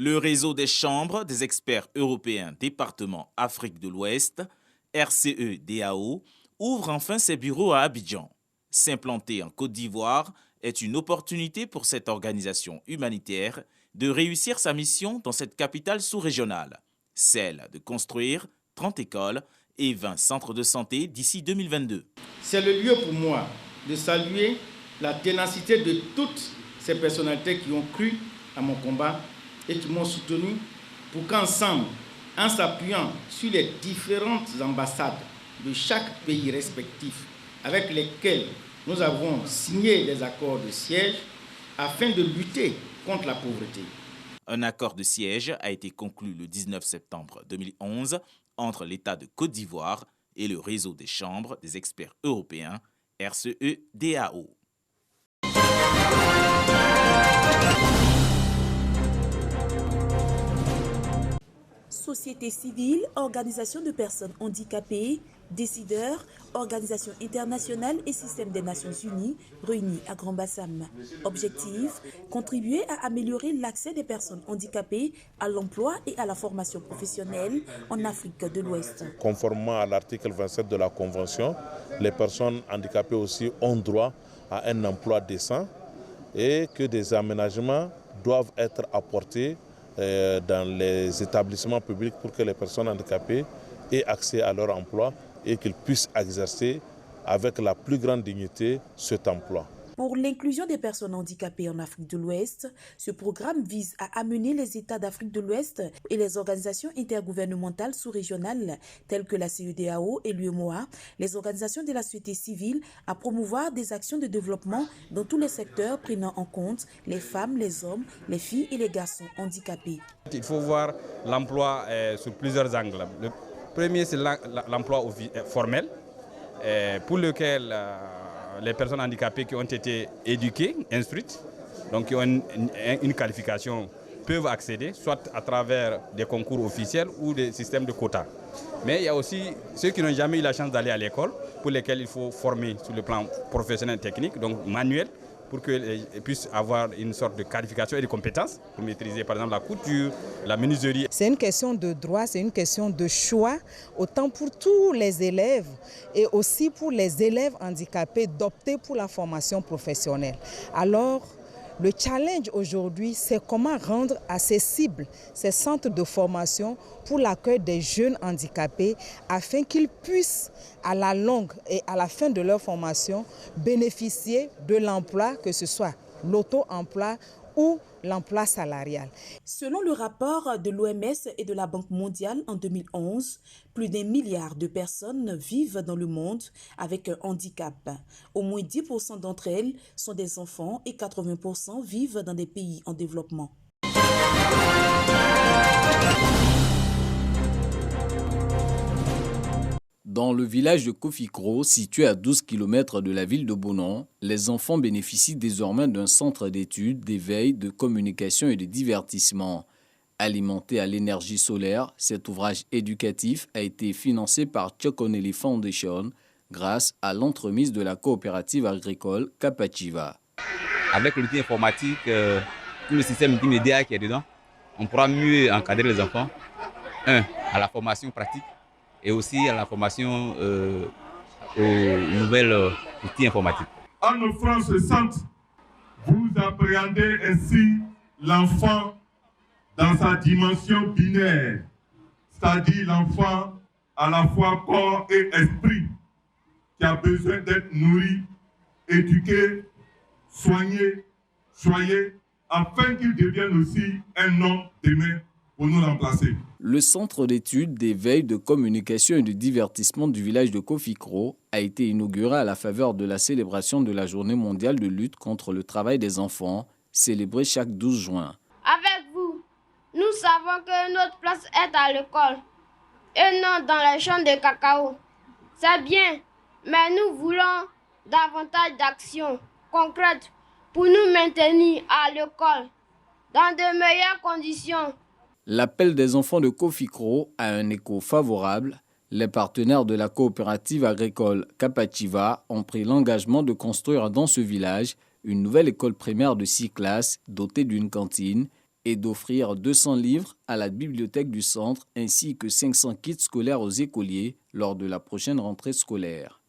Le réseau des chambres des experts européens département Afrique de l'Ouest, RCE-DAO, ouvre enfin ses bureaux à Abidjan. S'implanter en Côte d'Ivoire est une opportunité pour cette organisation humanitaire de réussir sa mission dans cette capitale sous-régionale, celle de construire 30 écoles et 20 centres de santé d'ici 2022. C'est le lieu pour moi de saluer la ténacité de toutes ces personnalités qui ont cru à mon combat et qui m'ont soutenu pour qu'ensemble, en s'appuyant sur les différentes ambassades de chaque pays respectif avec lesquels nous avons signé des accords de siège afin de lutter contre la pauvreté. Un accord de siège a été conclu le 19 septembre 2011 entre l'État de Côte d'Ivoire et le réseau des chambres des experts européens, RCE-DAO. Société civile, organisation de personnes handicapées, décideurs, organisations internationales et système des Nations Unies réunis à Grand-Bassam. Objectif, contribuer à améliorer l'accès des personnes handicapées à l'emploi et à la formation professionnelle en Afrique de l'Ouest. Conformément à l'article 27 de la Convention, les personnes handicapées aussi ont droit à un emploi décent et que des aménagements doivent être apportés dans les établissements publics pour que les personnes handicapées aient accès à leur emploi et qu'ils puissent exercer avec la plus grande dignité cet emploi. Pour l'inclusion des personnes handicapées en Afrique de l'Ouest, ce programme vise à amener les États d'Afrique de l'Ouest et les organisations intergouvernementales sous-régionales telles que la CEDEAO et l'UEMOA, les organisations de la société civile, à promouvoir des actions de développement dans tous les secteurs prenant en compte les femmes, les hommes, les filles et les garçons handicapés. Il faut voir l'emploi sous plusieurs angles. Le premier, c'est l'emploi formel, pour lequel les personnes handicapées qui ont été éduquées, instruites, donc qui ont une qualification, peuvent accéder, soit à travers des concours officiels ou des systèmes de quotas. Mais il y a aussi ceux qui n'ont jamais eu la chance d'aller à l'école, pour lesquels il faut former sur le plan professionnel technique, donc manuel, pour qu'ils puissent avoir une sorte de qualification et de compétences pour maîtriser par exemple la couture, la menuiserie. C'est une question de droit, c'est une question de choix, autant pour tous les élèves et aussi pour les élèves handicapés d'opter pour la formation professionnelle. Alors, le challenge aujourd'hui, c'est comment rendre accessibles ces centres de formation pour l'accueil des jeunes handicapés afin qu'ils puissent, à la longue et à la fin de leur formation, bénéficier de l'emploi, que ce soit l'auto-emploi ou l'emploi salarial. Selon le rapport de l'OMS et de la Banque mondiale en 2011, plus d'1 milliard de personnes vivent dans le monde avec un handicap. Au moins 10% d'entre elles sont des enfants et 80% vivent dans des pays en développement. Dans le village de Kofikro, situé à 12 km de la ville de Bonon, les enfants bénéficient désormais d'un centre d'études, d'éveil, de communication et de divertissement. Alimenté à l'énergie solaire, cet ouvrage éducatif a été financé par Chokoneli Foundation grâce à l'entremise de la coopérative agricole Kapachiva. Avec l'outil informatique, tout le système multimédia qui est dedans, on pourra mieux encadrer les enfants. À la formation pratique et aussi à la formation aux nouvelles outils informatiques. En offrant ce centre, vous appréhendez ainsi l'enfant dans sa dimension binaire, c'est-à-dire l'enfant à la fois corps et esprit, qui a besoin d'être nourri, éduqué, soigné, choyé, afin qu'il devienne aussi un homme demain pour nous remplacer. Le centre d'études, d'éveil, de communication et de divertissement du village de Kofikro a été inauguré à la faveur de la célébration de la Journée mondiale de lutte contre le travail des enfants, célébrée chaque 12 juin. Avec vous, nous savons que notre place est à l'école et non dans les champs de cacao. C'est bien, mais nous voulons davantage d'actions concrètes pour nous maintenir à l'école dans de meilleures conditions. L'appel des enfants de Kofikro a un écho favorable. Les partenaires de la coopérative agricole Kapachiva ont pris l'engagement de construire dans ce village une nouvelle école primaire de 6 classes dotée d'une cantine et d'offrir 200 livres à la bibliothèque du centre ainsi que 500 kits scolaires aux écoliers lors de la prochaine rentrée scolaire.